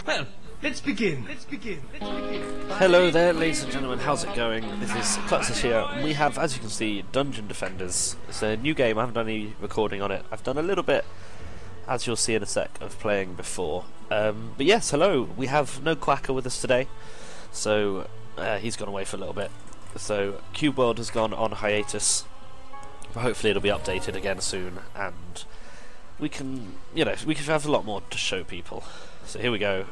Well, let's begin. Hello there, ladies and gentlemen, how's it going? This is Clutzish here, and we have, as you can see, Dungeon Defenders. It's a new game, I haven't done any recording on it. I've done a little bit, as you'll see in a sec, of playing before. But yes, hello, we have no Quacker with us today, so he's gone away for a little bit. So, Cube World has gone on hiatus, but hopefully it'll be updated again soon, and we can have a lot more to show people. So here we go.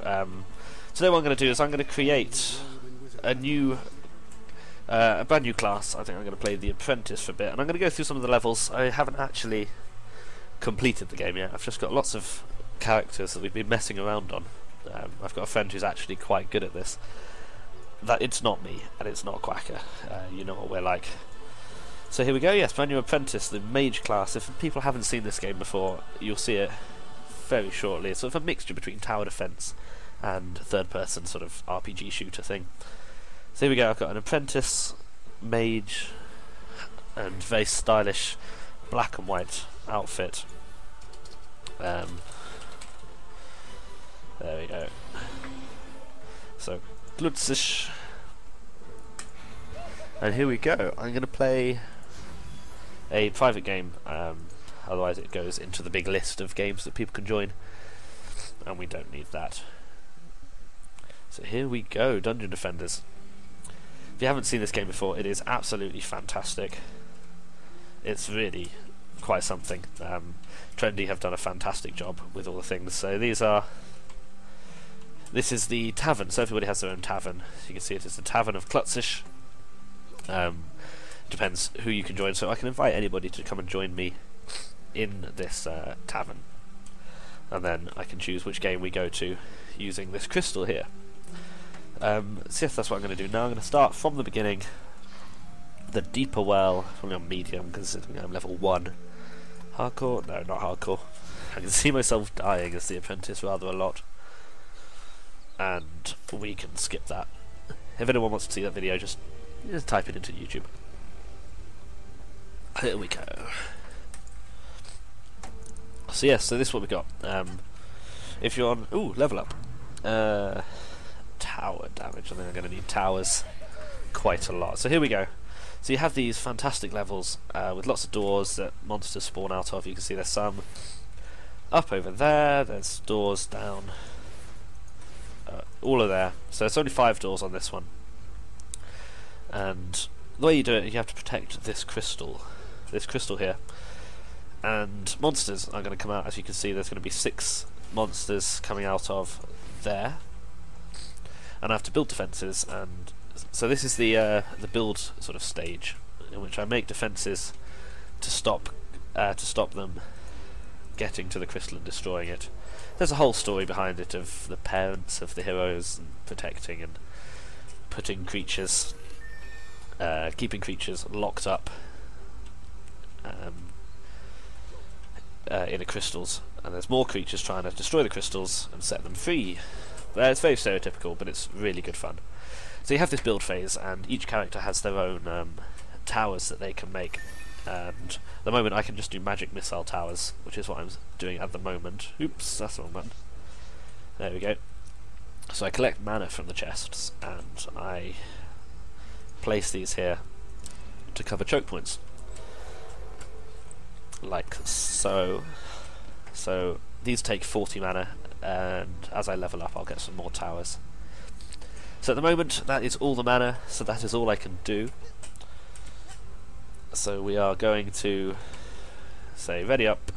Today what I'm going to do is I'm going to create a brand new class. I think I'm going to play the Apprentice for a bit, and I'm going to go through some of the levels. I haven't actually completed the game yet. I've just got lots of characters that we've been messing around on. I've got a friend who's actually quite good at this. That it's not me, and it's not Quacker. You know what we're like. So here we go. Yes, brand new Apprentice, the Mage class. If people haven't seen this game before, you'll see it very shortly. It's sort of a mixture between tower defense and third-person sort of RPG shooter thing. So here we go. I've got an Apprentice, Mage, and very stylish black and white outfit. There we go. So Glutzish, and here we go. I'm going to play a private game. Otherwise it goes into the big list of games that people can join, and we don't need that. So here we go, Dungeon Defenders. If you haven't seen this game before, it is absolutely fantastic. It's really quite something. Trendy have done a fantastic job with all the things. So this is the tavern, so everybody has their own tavern. You can see it is the Tavern of Klutzish. Depends who you can join, so I can invite anybody to come and join me in this tavern, and then I can choose which game we go to using this crystal here. So yes, that's what I'm going to do now. I'm going to start from the beginning, the deeper well, probably on medium because I'm level 1. Hardcore? No, not hardcore. I can see myself dying as the Apprentice rather a lot, and we can skip that. If anyone wants to see that video, just type it into YouTube. Here we go. So yes, so this is what we got. If you're on, level up. Tower damage. I think I'm going to need towers quite a lot. So here we go. So you have these fantastic levels with lots of doors that monsters spawn out of. You can see there's some up over there. There's doors down. All are there. So it's only 5 doors on this one. And the way you do it, you have to protect this crystal here. And monsters are going to come out. As you can see, there's going to be 6 monsters coming out of there, and I have to build defences. And so this is the build sort of stage in which I make defences to stop them getting to the crystal and destroying it. There's a whole story behind it of the parents of the heroes and protecting and putting creatures, keeping creatures locked up in the crystals, and there's more creatures trying to destroy the crystals and set them free. It's very stereotypical, but it's really good fun. So you have this build phase, and each character has their own towers that they can make. And at the moment I can just do magic missile towers, which is what I'm doing at the moment. Oops, that's the wrong button. There we go. So I collect mana from the chests, and I place these here to cover choke points. Like so. So these take 40 mana, and as I level up I'll get some more towers. So at the moment that is all the mana, so that is all I can do. So we are going to say ready up,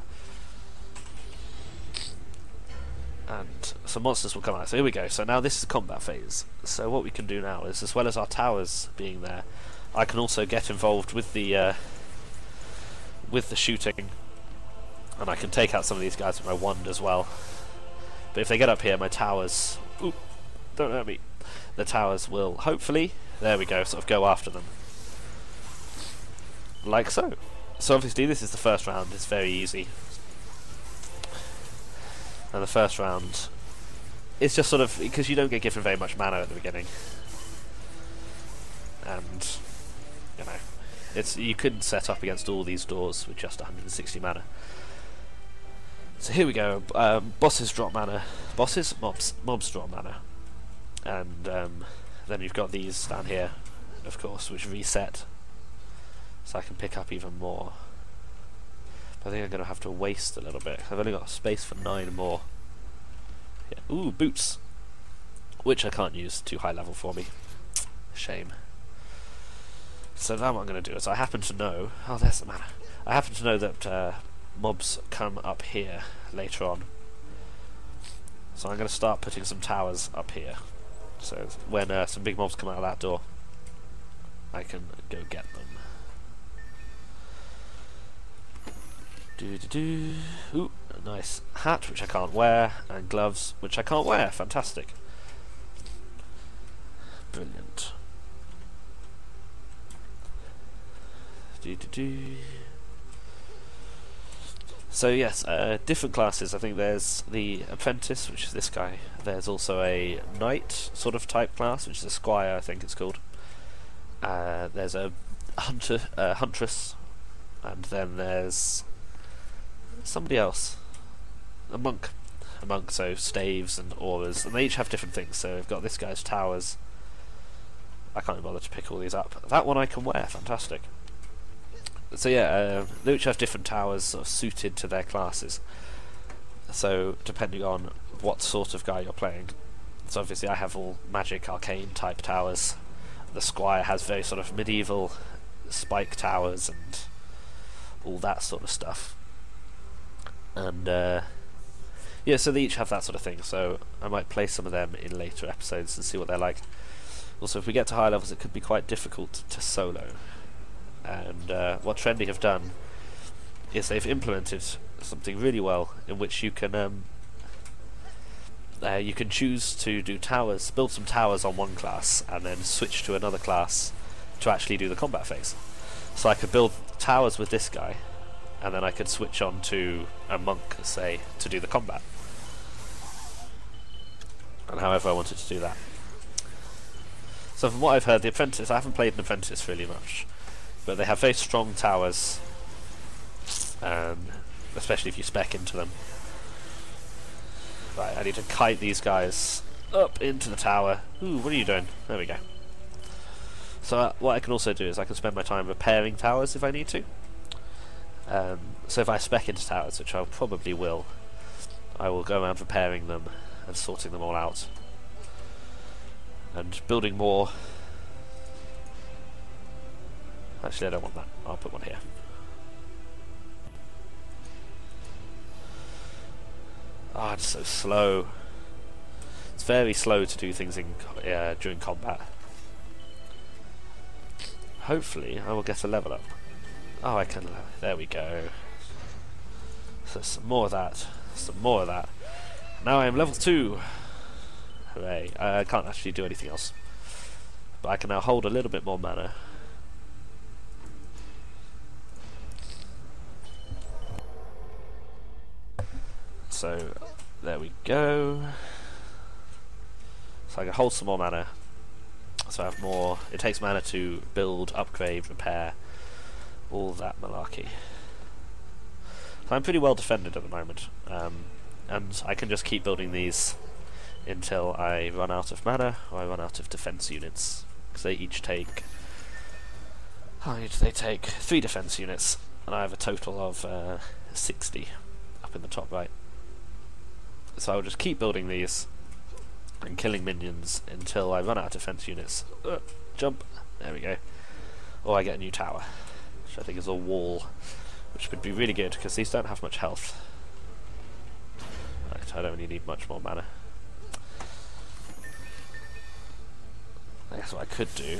and some monsters will come out. So here we go. So now this is the combat phase. So what we can do now is, as well as our towers being there, I can also get involved with the shooting, and I can take out some of these guys with my wand as well. But if they get up here, my towers, don't hurt me, the towers will hopefully, there we go, sort of go after them. Like so. So obviously this is the first round, it's very easy. And the first round, it's just sort of, because you don't get given very much mana at the beginning. And, you know, you could set up against all these doors with just 160 mana. So here we go. Bosses drop mana. Mobs drop mana. And then you've got these down here, of course, which reset. So I can pick up even more. But I think I'm going to have to waste a little bit. I've only got space for 9 more. Yeah. Ooh, boots! Which I can't use, too high level for me. Shame. So now what I'm going to do is I happen to know... Oh, there's the mana. I happen to know that mobs come up here later on. So I'm going to start putting some towers up here. So when some big mobs come out of that door, I can go get them. Ooh, a nice hat, which I can't wear, and gloves, which I can't wear. Fantastic. Brilliant. So yes, different classes. I think there's the apprentice, which is this guy. There's also a knight sort of type class, which is a squire, I think it's called. There's a huntress, and then there's somebody else, a monk. So staves and auras, and they each have different things. So we've got this guy's towers. I can't even bother to pick all these up. That one I can wear. Fantastic. So yeah, they each have different towers sort of suited to their classes. So depending on what sort of guy you're playing. So obviously I have all magic, arcane type towers. The squire has very sort of medieval spike towers and all that sort of stuff. And yeah, so they each have that sort of thing. So I might play some of them in later episodes and see what they're like. Also, if we get to high levels, it could be quite difficult to solo. And what Trendy have done is they've implemented something really well, in which you can choose to do towers, build some towers on one class, and then switch to another class to actually do the combat phase. So I could build towers with this guy, and then I could switch on to a monk, say, to do the combat. And however I wanted to do that. So from what I've heard, the Apprentice, I haven't played an Apprentice really much, but they have very strong towers, especially if you spec into them. Right, I need to kite these guys up into the tower. Ooh, what are you doing? There we go. So what I can also do is I can spend my time repairing towers if I need to. So if I spec into towers, which I probably will, I will go around repairing them and sorting them all out. And building more. Actually, I don't want that. I'll put one here. Ah, it's so slow. It's very slow to do things in during combat. Hopefully, I will get a level up. Oh, I can. There we go. So some more of that. Some more of that. Now I am level 2. Hooray. I can't actually do anything else. But I can now hold a little bit more mana. So, there we go. So I can hold some more mana. So I have more. It takes mana to build, upgrade, repair, all that malarkey. So I'm pretty well defended at the moment. And I can just keep building these until I run out of mana or I run out of defense units, because they each take they take 3 defense units, and I have a total of 60 up in the top right. So I'll just keep building these and killing minions until I run out of defense units. Jump, there we go. Or I get a new tower, which I think is a wall, which would be really good because these don't have much health. Right, I don't really need much more mana. I guess what I could do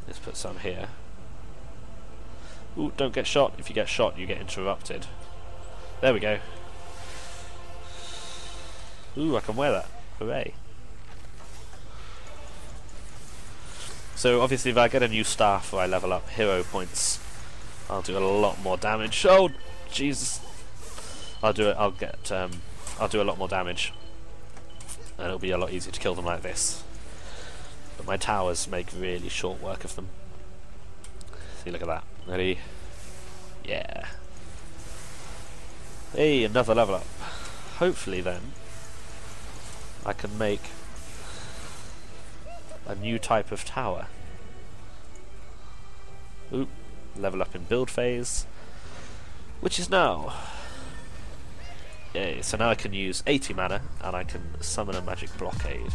is put some here. Ooh, don't get shot. If you get shot, you get interrupted. There we go. Ooh, I can wear that. Hooray. So obviously if I get a new staff or I level up hero points, I'll do a lot more damage. Oh, Jesus. I'll do a lot more damage. And it'll be a lot easier to kill them like this. But my towers make really short work of them. See, look at that. Ready? Yeah. Hey, another level up. Hopefully then I can make a new type of tower. Oop, level up in build phase, which is now. Yay, so now I can use 80 mana and I can summon a magic blockade.